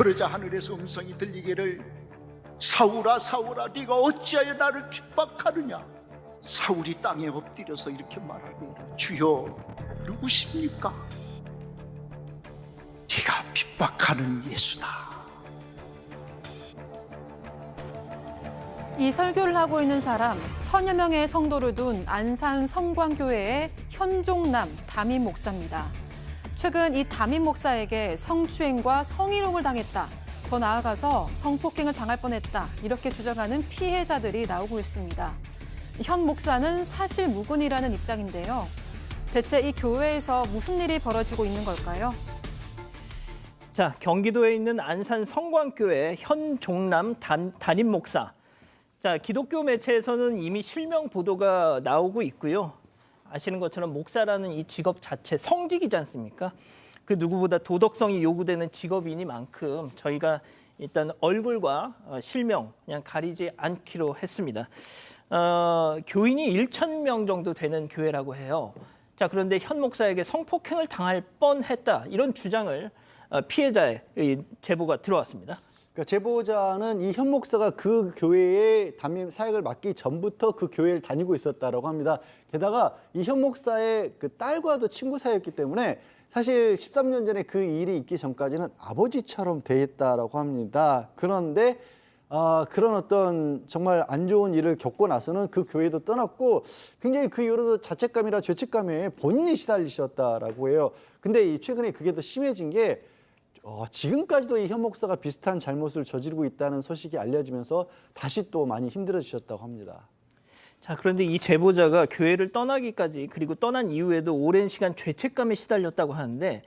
그러자 하늘에서 음성이 들리기를 사울아 사울아 네가 어찌하여 나를 핍박하느냐. 사울이 땅에 엎드려서 이렇게 말하기를 주여 누구십니까? 네가 핍박하는 예수다. 이 설교를 하고 있는 사람, 천여 명의 성도를 둔 안산 성광교회의 현종남 담임 목사입니다. 최근 이 담임 목사에게 성추행과 성희롱을 당했다. 더 나아가서 성폭행을 당할 뻔했다. 이렇게 주장하는 피해자들이 나오고 있습니다. 현 목사는 사실 무근이라는 입장인데요. 대체 이 교회에서 무슨 일이 벌어지고 있는 걸까요? 자, 경기도에 있는 안산 성광교회 현종남 담임 목사. 자, 기독교 매체에서는 이미 실명 보도가 나오고 있고요. 아시는 것처럼 목사라는 이 직업 자체 성직이지 않습니까? 그 누구보다 도덕성이 요구되는 직업이니만큼 저희가 일단 얼굴과 실명 그냥 가리지 않기로 했습니다. 교인이 1,000명 정도 되는 교회라고 해요. 자, 그런데 현 목사에게 성폭행을 당할 뻔했다. 이런 주장을 피해자의 제보가 들어왔습니다. 그러니까 제보자는 이 현 목사가 그 교회의 담임 사역을 맡기 전부터 그 교회를 다니고 있었다라고 합니다. 게다가 이 현 목사의 그 딸과도 친구 사이였기 때문에 사실 13년 전에 그 일이 있기 전까지는 아버지처럼 대했다라고 합니다. 그런데 그런 어떤 정말 안 좋은 일을 겪고 나서는 그 교회도 떠났고 굉장히 그 이후로도 자책감이라 죄책감에 본인이 시달리셨다라고 해요. 근데 최근에 그게 더 심해진 게 지금까지도 이 현 목사가 비슷한 잘못을 저지르고 있다는 소식이 알려지면서 다시 또 많이 힘들어지셨다고 합니다. 자, 그런데 이 제보자가 교회를 떠나기까지 그리고 떠난 이후에도 오랜 시간 죄책감에 시달렸다고 하는데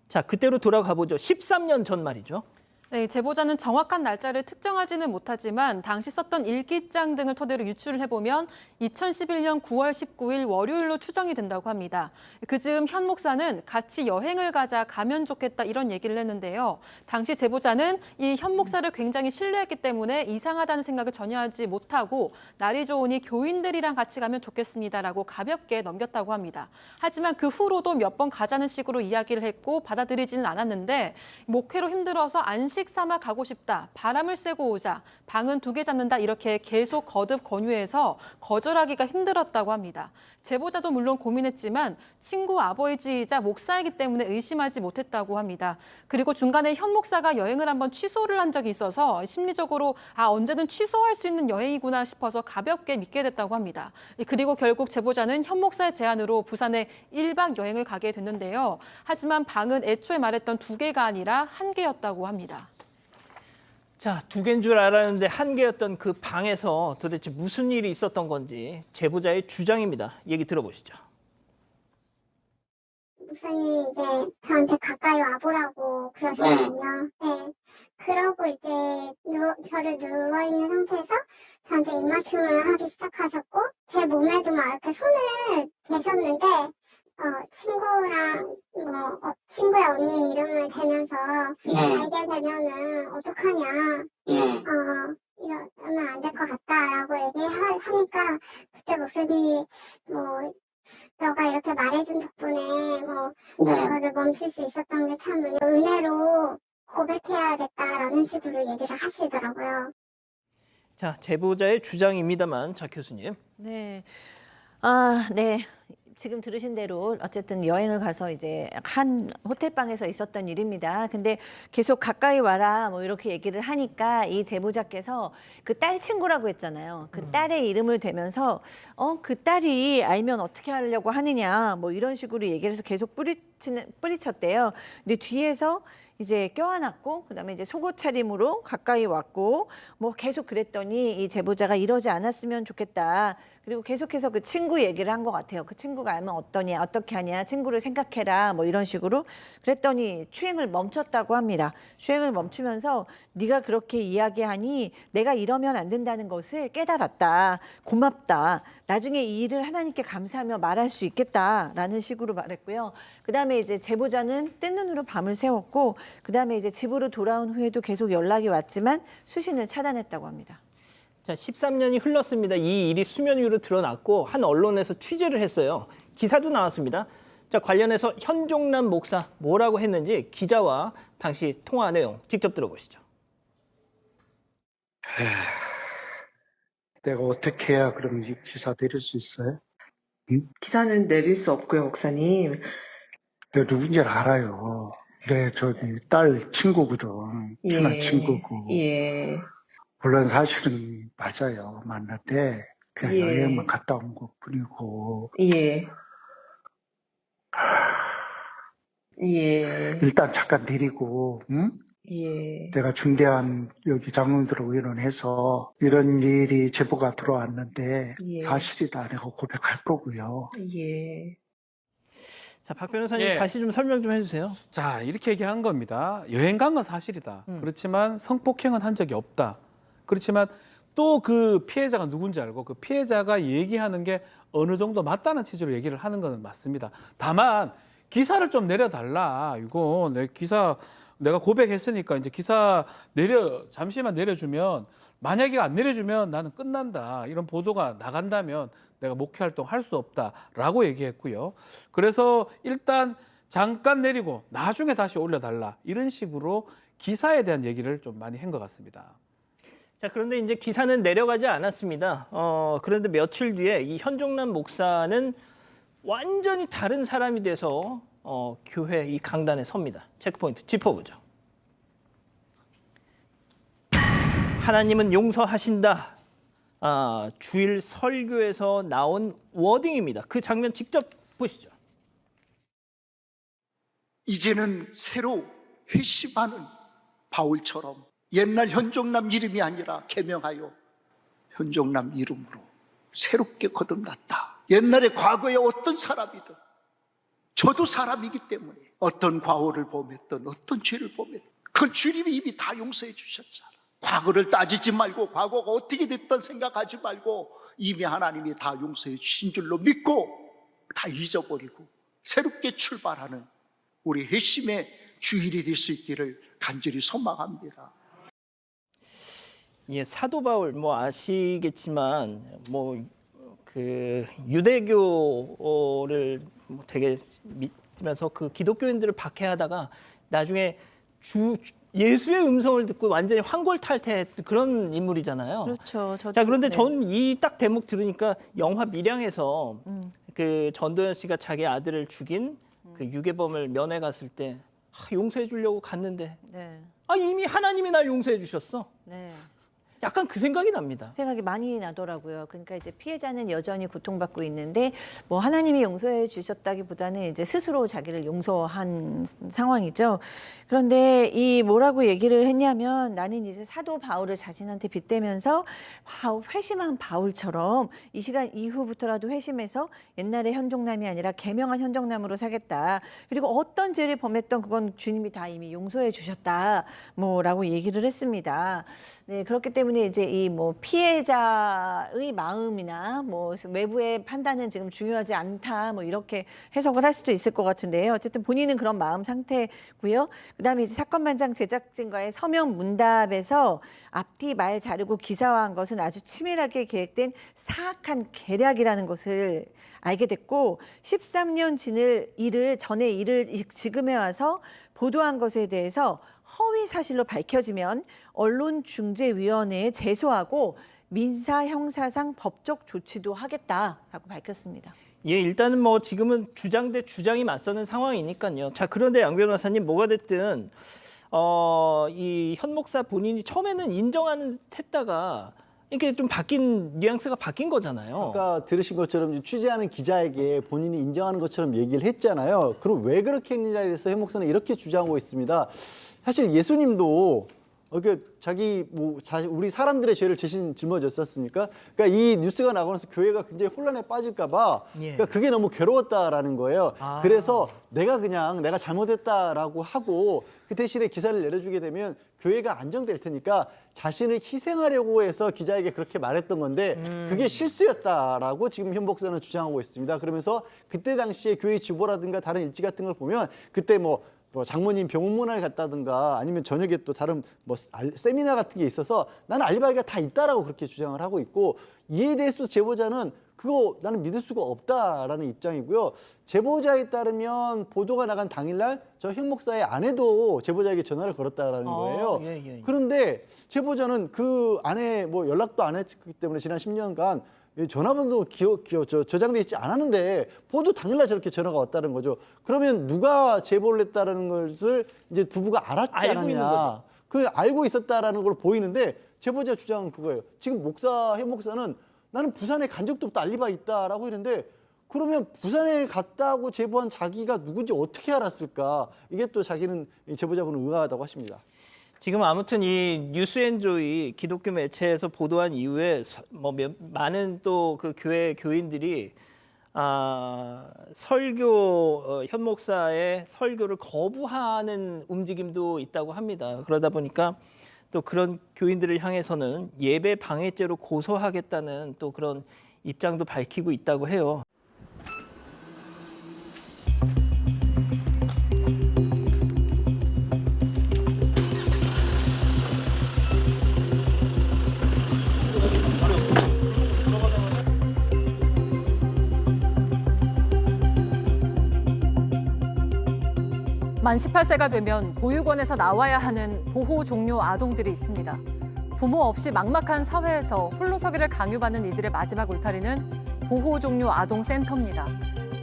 자, 그때로 돌아가 보죠. 13년 전 말이죠. 네, 제보자는 정확한 날짜를 특정하지는 못하지만 당시 썼던 일기장 등을 토대로 유추를 해보면 2011년 9월 19일 월요일로 추정이 된다고 합니다. 그즈음 현 목사는 같이 여행을 가면 좋겠다 이런 얘기를 했는데요. 당시 제보자는 이 현 목사를 굉장히 신뢰했기 때문에 이상하다는 생각을 전혀 하지 못하고 날이 좋으니 교인들이랑 같이 가면 좋겠습니다라고 가볍게 넘겼다고 합니다. 하지만 그 후로도 몇 번 가자는 식으로 이야기를 했고 받아들이지는 않았는데 목회로 힘들어서 안식 삼아 가고 싶다. 바람을 쐬고 오자. 방은 2개 잡는다. 이렇게 계속 거듭 권유해서 거절하기가 힘들었다고 합니다. 제보자도 물론 고민했지만 친구 아버지이자 목사이기 때문에 의심하지 못했다고 합니다. 그리고 중간에 현 목사가 여행을 한번 취소를 한 적이 있어서 심리적으로 언제든 취소할 수 있는 여행이구나 싶어서 가볍게 믿게 됐다고 합니다. 그리고 결국 제보자는 현 목사의 제안으로 부산에 1박 여행을 가게 됐는데요. 하지만 방은 애초에 말했던 2개가 아니라 1개였다고 합니다. 자, 2개인 줄 알았는데 1개였던 그 방에서 도대체 무슨 일이 있었던 건지 제보자의 주장입니다. 얘기 들어보시죠. 목사님이 이제 저한테 가까이 와보라고 그러시거든요. 네. 그러고 이제 저를 누워있는 상태에서 저한테 입맞춤을 하기 시작하셨고 제 몸에도 막 이렇게 손을 대셨는데 친구랑 친구의 언니 이름을 대면서 알게 되면은 어떡하냐 이러면 안 될 것 같다라고 얘기하니까 그때 목사님이 너가 이렇게 말해준 덕분에 이거를 멈출 수 있었던 게 참 은혜로 고백해야겠다라는 식으로 얘기를 하시더라고요. 자, 제보자의 주장입니다만, 자 교수님. 네. 네. 지금 들으신 대로 어쨌든 여행을 가서 이제 한 호텔방에서 있었던 일입니다. 근데 계속 가까이 와라 뭐 이렇게 얘기를 하니까 이 제보자께서 그 딸 친구라고 했잖아요. 그 딸의 이름을 대면서 그 딸이 알면 어떻게 하려고 하느냐 뭐 이런 식으로 얘기를 해서 계속 뿌리쳤대요. 근데 뒤에서 이제 껴안았고 그다음에 이제 속옷 차림으로 가까이 왔고 뭐 계속 그랬더니 이 제보자가 이러지 않았으면 좋겠다. 그리고 계속해서 그 친구 얘기를 한 것 같아요. 그 친구가 알면 어떠냐, 어떻게 하냐, 친구를 생각해라 뭐 이런 식으로 그랬더니 추행을 멈췄다고 합니다. 추행을 멈추면서 네가 그렇게 이야기하니 내가 이러면 안 된다는 것을 깨달았다. 고맙다. 나중에 이 일을 하나님께 감사하며 말할 수 있겠다라는 식으로 말했고요. 그다음에 이제 제보자는 뜬 눈으로 밤을 새웠고 그다음에 이제 집으로 돌아온 후에도 계속 연락이 왔지만 수신을 차단했다고 합니다. 자, 13년이 흘렀습니다. 이 일이 수면 위로 드러났고 한 언론에서 취재를 했어요. 기사도 나왔습니다. 자, 관련해서 현종남 목사 뭐라고 했는지 기자와 당시 통화 내용 직접 들어보시죠. 내가 어떻게 해야 그럼 이 기사 내릴 수 있어요? 기사는 내릴 수 없고요, 목사님. 내가 누군지 알아요. 내 저기 딸 친구거든. 친한 친구고. 예, 물론 사실은 맞아요. 만났대. 그냥 예. 여행만 갔다 온 것 뿐이고. 예. 예, 일단 잠깐 내리고, 응? 예, 내가 중대한 여기 장로들하고 의논해서 이런 일이 제보가 들어왔는데 예. 사실이다. 내가 고백할 거고요. 예. 자, 박 변호사님 예. 다시 좀 설명 좀 해주세요. 자, 이렇게 얘기하는 겁니다. 여행 간 건 사실이다. 그렇지만 성폭행은 한 적이 없다. 그렇지만 또 그 피해자가 누군지 알고 그 피해자가 얘기하는 게 어느 정도 맞다는 취지로 얘기를 하는 건 맞습니다. 다만 기사를 좀 내려달라. 이거 내 기사 내가 고백했으니까 이제 기사 잠시만 내려주면 만약에 안 내려주면 나는 끝난다. 이런 보도가 나간다면 내가 목회 활동 할 수 없다라고 얘기했고요. 그래서 일단 잠깐 내리고 나중에 다시 올려달라. 이런 식으로 기사에 대한 얘기를 좀 많이 한 것 같습니다. 자, 그런데 이제 기사는 내려가지 않았습니다. 그런데 며칠 뒤에 이 현종남 목사는 완전히 다른 사람이 돼서 교회 이 강단에 섭니다. 체크포인트 짚어보죠. 하나님은 용서하신다. 주일 설교에서 나온 워딩입니다. 그 장면 직접 보시죠. 이제는 새로 회심하는 바울처럼 옛날 현종남 이름이 아니라 개명하여 현종남 이름으로 새롭게 거듭났다. 옛날에 과거에 어떤 사람이든 저도 사람이기 때문에 어떤 과오를 범했던 어떤 죄를 범했던 그 주님이 이미 다 용서해 주셨잖아. 과거를 따지지 말고 과거가 어떻게 됐던 생각하지 말고 이미 하나님이 다 용서해 주신 줄로 믿고 다 잊어버리고 새롭게 출발하는 우리 회심의 주일이 될 수 있기를 간절히 소망합니다. 예, 사도 바울 뭐 아시겠지만 뭐 그 유대교를 뭐 되게 믿으면서 그 기독교인들을 박해하다가 나중에 예수의 음성을 듣고 완전히 환골탈태했던 그런 인물이잖아요. 그렇죠. 저도, 자, 그런데 네. 저는 이 딱 대목 들으니까 영화 밀양에서 그 전도연 씨가 자기 아들을 죽인 그 유괴범을 면회 갔을 때 용서해 주려고 갔는데 네. 이미 하나님이 날 용서해 주셨어. 네. 약간 그 생각이 납니다. 생각이 많이 나더라고요. 그러니까 이제 피해자는 여전히 고통받고 있는데 뭐 하나님이 용서해 주셨다기보다는 이제 스스로 자기를 용서한 상황이죠. 그런데 이 뭐라고 얘기를 했냐면 나는 이제 사도 바울을 자신한테 빗대면서 회심한 바울처럼 이 시간 이후부터라도 회심해서 옛날의 현종남이 아니라 계명한 현종남으로 살겠다. 그리고 어떤 죄를 범했던 그건 주님이 다 이미 용서해 주셨다. 뭐라고 얘기를 했습니다. 네, 그렇기 때문에 이제 이 뭐 피해자의 마음이나 뭐 외부의 판단은 지금 중요하지 않다 뭐 이렇게 해석을 할 수도 있을 것 같은데요. 어쨌든 본인은 그런 마음 상태고요. 그다음에 이제 사건반장 제작진과의 서명 문답에서 앞뒤 말 자르고 기사화한 것은 아주 치밀하게 계획된 사악한 계략이라는 것을 알게 됐고 13년 지낼 일을 전에 일을 지금에 와서 보도한 것에 대해서 허위 사실로 밝혀지면 언론중재위원회에 제소하고 민사 형사상 법적 조치도 하겠다라고 밝혔습니다. 예, 일단은 뭐 지금은 주장 대 주장이 맞서는 상황이니까요. 자, 그런데 양 변호사님 뭐가 됐든 이 현 목사 본인이 처음에는 인정하는 듯 했다가 이게 좀 뉘앙스가 바뀐 거잖아요. 아까 들으신 것처럼 취재하는 기자에게 본인이 인정하는 것처럼 얘기를 했잖아요. 그럼 왜 그렇게 했느냐에 대해서 현 목사는 이렇게 주장하고 있습니다. 사실 예수님도 우리 사람들의 죄를 대신 짊어졌었습니까? 그러니까 이 뉴스가 나고 나서 교회가 굉장히 혼란에 빠질까봐 그러니까 그게 너무 괴로웠다라는 거예요. 그래서 내가 잘못했다라고 하고 그 대신에 기사를 내려주게 되면 교회가 안정될 테니까 자신을 희생하려고 해서 기자에게 그렇게 말했던 건데 그게 실수였다라고 지금 현 목사는 주장하고 있습니다. 그러면서 그때 당시에 교회 주보라든가 다른 일지 같은 걸 보면 그때 뭐 장모님 병문안을 갔다든가 아니면 저녁에 또 다른 세미나 같은 게 있어서 나는 알리바이가 다 있다라고 그렇게 주장을 하고 있고 이에 대해서도 제보자는 그거 나는 믿을 수가 없다라는 입장이고요. 제보자에 따르면 보도가 나간 당일날 저 현 목사의 아내도 제보자에게 전화를 걸었다라는 거예요. 예. 그런데 제보자는 그 아내 뭐 연락도 안 했기 때문에 지난 10년간 전화번호도 저장돼 있지 않았는데 보도 당일날 저렇게 전화가 왔다는 거죠. 그러면 누가 제보를 했다라는 것을 이제 부부가 알았지 알고 있는 않았냐. 거죠. 그 알고 있었다라는 걸 보이는데 제보자 주장은 그거예요. 지금 현 목사는 나는 부산에 간 적도 없다, 알리바 있다라고 했는데 그러면 부산에 갔다고 제보한 자기가 누군지 어떻게 알았을까? 이게 또 자기는 이 제보자분은 의아하다고 하십니다. 지금 아무튼 이 뉴스앤조이 기독교 매체에서 보도한 이후에 많은 또 그 교회 교인들이 현 목사의 설교를 거부하는 움직임도 있다고 합니다. 그러다 보니까 또 그런 교인들을 향해서는 예배 방해죄로 고소하겠다는 또 그런 입장도 밝히고 있다고 해요. 만 18세가 되면 보육원에서 나와야 하는 보호 종료 아동들이 있습니다. 부모 없이 막막한 사회에서 홀로 서기를 강요받는 이들의 마지막 울타리는 보호 종료 아동 센터입니다.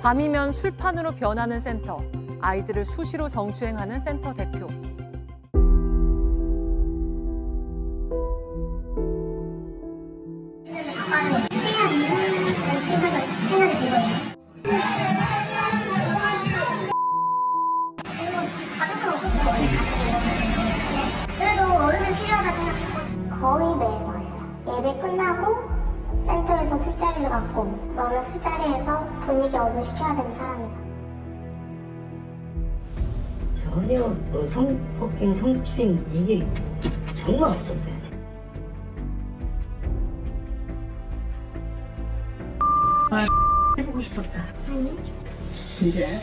밤이면 술판으로 변하는 센터, 아이들을 수시로 성추행하는 센터 대표. 아빠는 해야 전 생각이 들거든요. 가족은 없었고 그래도 어른은 필요하다 생각하고 거의 매일 마셔요. 예배 끝나고 센터에서 술자리를 갖고 너는 술자리에서 분위기 업을 시켜야 되는 사람이다. 전혀 성폭행, 성추행 이게 정말 없었어요. 해보고 싶었다. 아니 진짜요?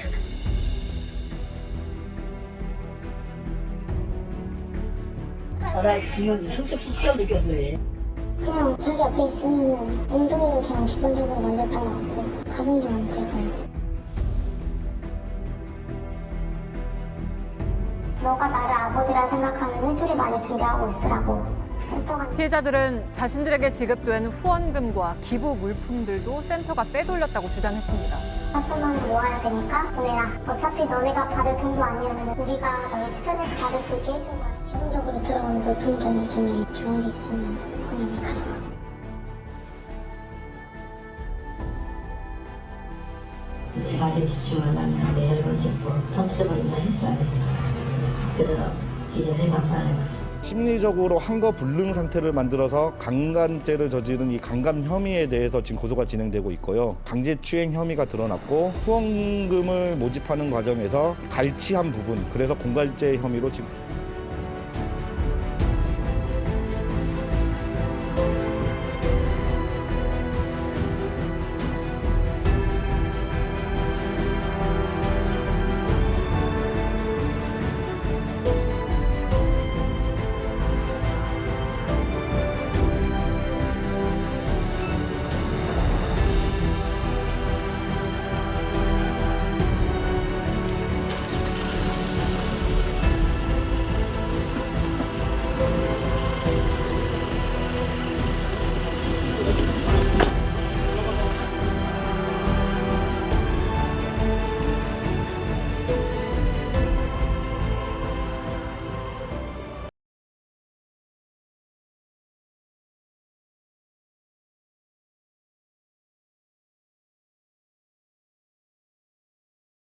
나 지금 성적 수치가 느꼈어요. 그냥 자기 앞에 있으면은 엉덩이를 그냥 기본적으로 만졌던 것 같고 가슴도 만지고 너가 나를 아버지라 생각하면 해줄이 많이 준비하고 있으라고 센터가 피해자들은 자신들에게 지급된 후원금과 기부 물품들도 센터가 빼돌렸다고 주장했습니다. 4천만 원 모아야 되니까 보내라. 어차피 너네가 받을 돈도 아니었는데 우리가 너네 추천해서 받을 수 있게 해준 거야. 기본적으로 들어오는 물품점 중에 좋은 게 있으면 본인이 가져가. 내가 내 집중하려면 내 혈관 짚고 터뜨려버린다 했어요. 그래서 기절해봤어요. 심리적으로 한거 불능 상태를 만들어서 강간죄를 저지른 이 강간 혐의에 대해서 지금 고소가 진행되고 있고요. 강제추행 혐의가 드러났고 후원금을 모집하는 과정에서 갈취한 부분, 그래서 공갈죄 혐의로 지금